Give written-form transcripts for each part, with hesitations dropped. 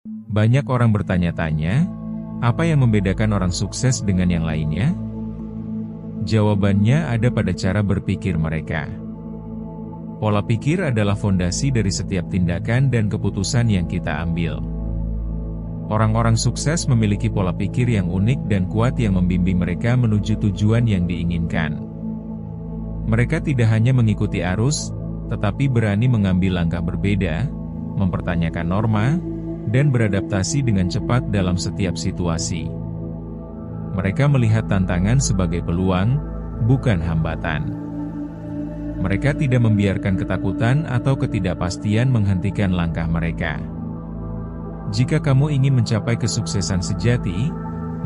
Banyak orang bertanya-tanya, apa yang membedakan orang sukses dengan yang lainnya? Jawabannya ada pada cara berpikir mereka. Pola pikir adalah fondasi dari setiap tindakan dan keputusan yang kita ambil. Orang-orang sukses memiliki pola pikir yang unik dan kuat yang membimbing mereka menuju tujuan yang diinginkan. Mereka tidak hanya mengikuti arus, tetapi berani mengambil langkah berbeda, mempertanyakan norma, dan beradaptasi dengan cepat dalam setiap situasi. Mereka melihat tantangan sebagai peluang, bukan hambatan. Mereka tidak membiarkan ketakutan atau ketidakpastian menghentikan langkah mereka. Jika kamu ingin mencapai kesuksesan sejati,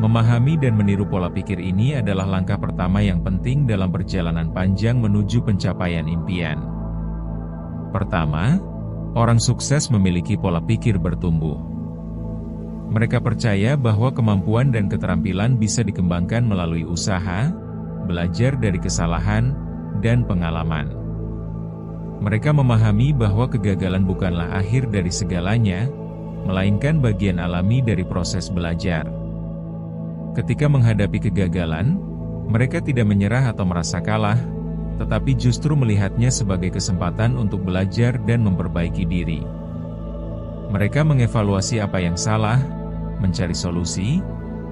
memahami dan meniru pola pikir ini adalah langkah pertama yang penting dalam perjalanan panjang menuju pencapaian impian. Pertama, orang sukses memiliki pola pikir bertumbuh. Mereka percaya bahwa kemampuan dan keterampilan bisa dikembangkan melalui usaha, belajar dari kesalahan, dan pengalaman. Mereka memahami bahwa kegagalan bukanlah akhir dari segalanya, melainkan bagian alami dari proses belajar. Ketika menghadapi kegagalan, mereka tidak menyerah atau merasa kalah, tetapi justru melihatnya sebagai kesempatan untuk belajar dan memperbaiki diri. Mereka mengevaluasi apa yang salah, mencari solusi,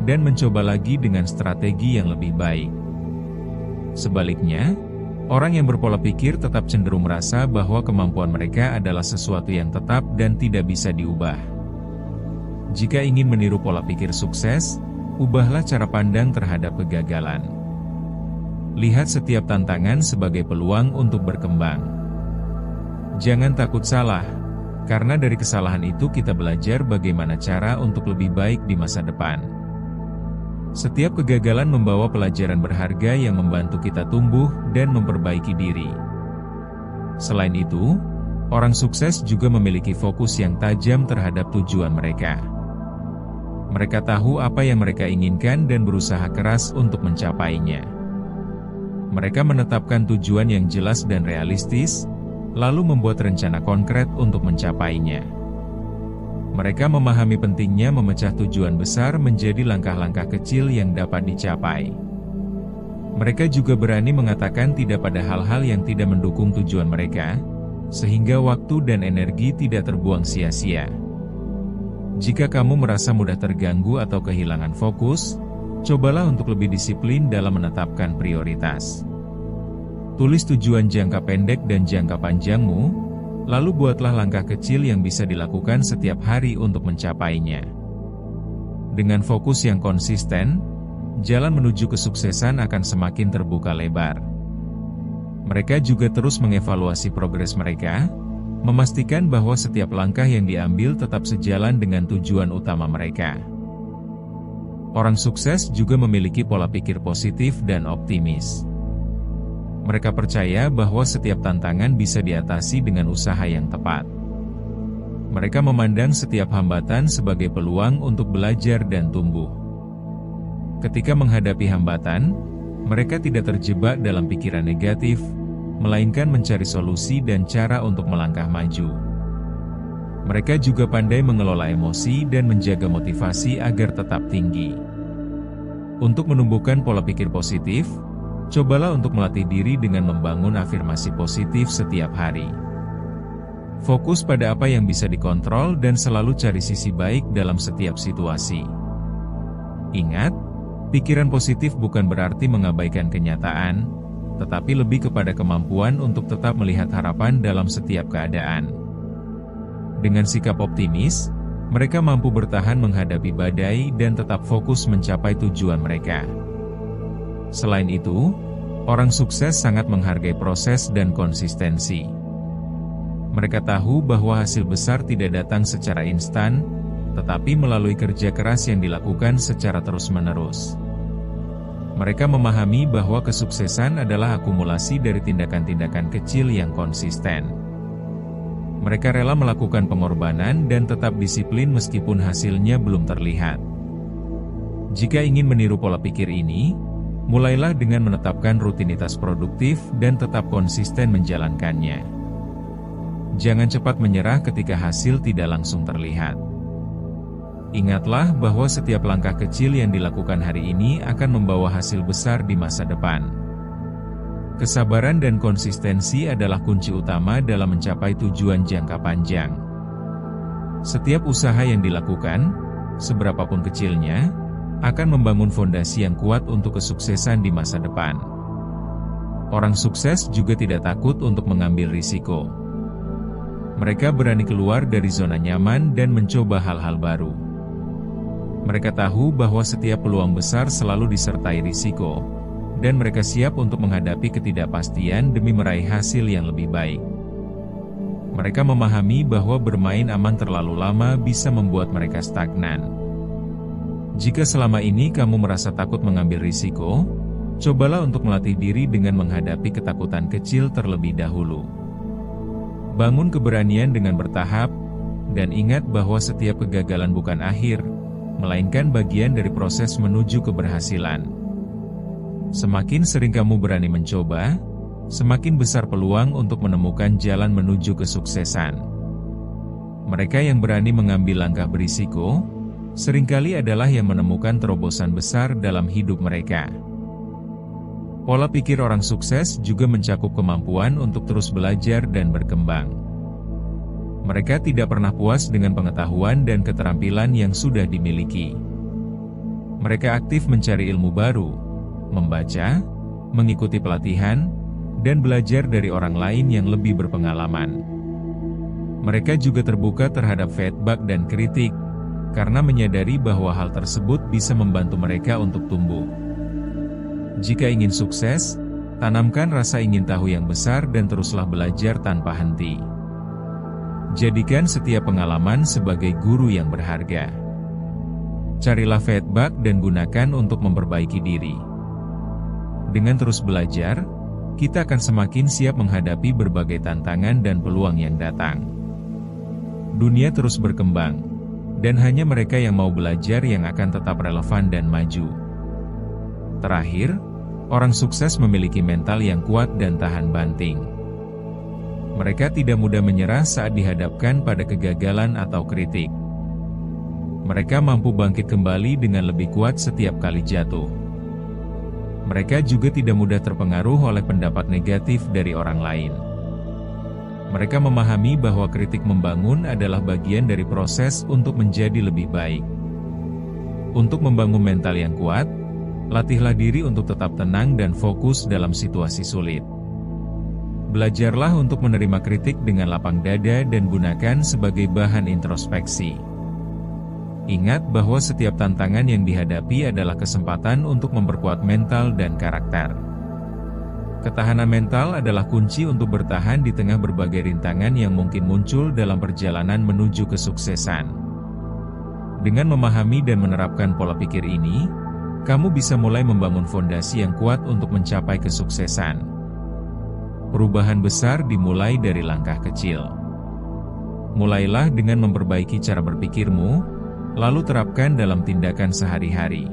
dan mencoba lagi dengan strategi yang lebih baik. Sebaliknya, orang yang berpola pikir tetap cenderung merasa bahwa kemampuan mereka adalah sesuatu yang tetap dan tidak bisa diubah. Jika ingin meniru pola pikir sukses, ubahlah cara pandang terhadap kegagalan. Lihat setiap tantangan sebagai peluang untuk berkembang. Jangan takut salah, karena dari kesalahan itu kita belajar bagaimana cara untuk lebih baik di masa depan. Setiap kegagalan membawa pelajaran berharga yang membantu kita tumbuh dan memperbaiki diri. Selain itu, orang sukses juga memiliki fokus yang tajam terhadap tujuan mereka. Mereka tahu apa yang mereka inginkan dan berusaha keras untuk mencapainya. Mereka menetapkan tujuan yang jelas dan realistis, lalu membuat rencana konkret untuk mencapainya. Mereka memahami pentingnya memecah tujuan besar menjadi langkah-langkah kecil yang dapat dicapai. Mereka juga berani mengatakan tidak pada hal-hal yang tidak mendukung tujuan mereka, sehingga waktu dan energi tidak terbuang sia-sia. Jika kamu merasa mudah terganggu atau kehilangan fokus, cobalah untuk lebih disiplin dalam menetapkan prioritas. Tulis tujuan jangka pendek dan jangka panjangmu, lalu buatlah langkah kecil yang bisa dilakukan setiap hari untuk mencapainya. Dengan fokus yang konsisten, jalan menuju kesuksesan akan semakin terbuka lebar. Mereka juga terus mengevaluasi progres mereka, memastikan bahwa setiap langkah yang diambil tetap sejalan dengan tujuan utama mereka. Orang sukses juga memiliki pola pikir positif dan optimis. Mereka percaya bahwa setiap tantangan bisa diatasi dengan usaha yang tepat. Mereka memandang setiap hambatan sebagai peluang untuk belajar dan tumbuh. Ketika menghadapi hambatan, mereka tidak terjebak dalam pikiran negatif, melainkan mencari solusi dan cara untuk melangkah maju. Mereka juga pandai mengelola emosi dan menjaga motivasi agar tetap tinggi. Untuk menumbuhkan pola pikir positif, cobalah untuk melatih diri dengan membangun afirmasi positif setiap hari. Fokus pada apa yang bisa dikontrol dan selalu cari sisi baik dalam setiap situasi. Ingat, pikiran positif bukan berarti mengabaikan kenyataan, tetapi lebih kepada kemampuan untuk tetap melihat harapan dalam setiap keadaan. Dengan sikap optimis, mereka mampu bertahan menghadapi badai dan tetap fokus mencapai tujuan mereka. Selain itu, orang sukses sangat menghargai proses dan konsistensi. Mereka tahu bahwa hasil besar tidak datang secara instan, tetapi melalui kerja keras yang dilakukan secara terus-menerus. Mereka memahami bahwa kesuksesan adalah akumulasi dari tindakan-tindakan kecil yang konsisten. Mereka rela melakukan pengorbanan dan tetap disiplin meskipun hasilnya belum terlihat. Jika ingin meniru pola pikir ini, mulailah dengan menetapkan rutinitas produktif dan tetap konsisten menjalankannya. Jangan cepat menyerah ketika hasil tidak langsung terlihat. Ingatlah bahwa setiap langkah kecil yang dilakukan hari ini akan membawa hasil besar di masa depan. Kesabaran dan konsistensi adalah kunci utama dalam mencapai tujuan jangka panjang. Setiap usaha yang dilakukan, seberapapun kecilnya, akan membangun fondasi yang kuat untuk kesuksesan di masa depan. Orang sukses juga tidak takut untuk mengambil risiko. Mereka berani keluar dari zona nyaman dan mencoba hal-hal baru. Mereka tahu bahwa setiap peluang besar selalu disertai risiko, dan mereka siap untuk menghadapi ketidakpastian demi meraih hasil yang lebih baik. Mereka memahami bahwa bermain aman terlalu lama bisa membuat mereka stagnan. Jika selama ini kamu merasa takut mengambil risiko, cobalah untuk melatih diri dengan menghadapi ketakutan kecil terlebih dahulu. Bangun keberanian dengan bertahap, dan ingat bahwa setiap kegagalan bukan akhir, melainkan bagian dari proses menuju keberhasilan. Semakin sering kamu berani mencoba, semakin besar peluang untuk menemukan jalan menuju kesuksesan. Mereka yang berani mengambil langkah berisiko, seringkali adalah yang menemukan terobosan besar dalam hidup mereka. Pola pikir orang sukses juga mencakup kemampuan untuk terus belajar dan berkembang. Mereka tidak pernah puas dengan pengetahuan dan keterampilan yang sudah dimiliki. Mereka aktif mencari ilmu baru, membaca, mengikuti pelatihan, dan belajar dari orang lain yang lebih berpengalaman. Mereka juga terbuka terhadap feedback dan kritik, karena menyadari bahwa hal tersebut bisa membantu mereka untuk tumbuh. Jika ingin sukses, tanamkan rasa ingin tahu yang besar dan teruslah belajar tanpa henti. Jadikan setiap pengalaman sebagai guru yang berharga. Carilah feedback dan gunakan untuk memperbaiki diri. Dengan terus belajar, kita akan semakin siap menghadapi berbagai tantangan dan peluang yang datang. Dunia terus berkembang, dan hanya mereka yang mau belajar yang akan tetap relevan dan maju. Terakhir, orang sukses memiliki mental yang kuat dan tahan banting. Mereka tidak mudah menyerah saat dihadapkan pada kegagalan atau kritik. Mereka mampu bangkit kembali dengan lebih kuat setiap kali jatuh. Mereka juga tidak mudah terpengaruh oleh pendapat negatif dari orang lain. Mereka memahami bahwa kritik membangun adalah bagian dari proses untuk menjadi lebih baik. Untuk membangun mental yang kuat, latihlah diri untuk tetap tenang dan fokus dalam situasi sulit. Belajarlah untuk menerima kritik dengan lapang dada dan gunakan sebagai bahan introspeksi. Ingat bahwa setiap tantangan yang dihadapi adalah kesempatan untuk memperkuat mental dan karakter. Ketahanan mental adalah kunci untuk bertahan di tengah berbagai rintangan yang mungkin muncul dalam perjalanan menuju kesuksesan. Dengan memahami dan menerapkan pola pikir ini, kamu bisa mulai membangun fondasi yang kuat untuk mencapai kesuksesan. Perubahan besar dimulai dari langkah kecil. Mulailah dengan memperbaiki cara berpikirmu, lalu terapkan dalam tindakan sehari-hari.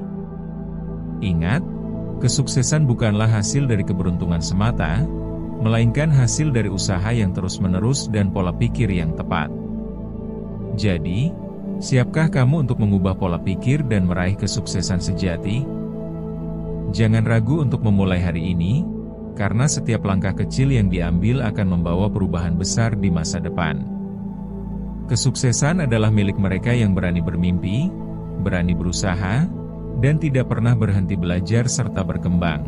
Ingat, kesuksesan bukanlah hasil dari keberuntungan semata, melainkan hasil dari usaha yang terus-menerus dan pola pikir yang tepat. Jadi, siapkah kamu untuk mengubah pola pikir dan meraih kesuksesan sejati? Jangan ragu untuk memulai hari ini, karena setiap langkah kecil yang diambil akan membawa perubahan besar di masa depan. Kesuksesan adalah milik mereka yang berani bermimpi, berani berusaha, dan tidak pernah berhenti belajar serta berkembang.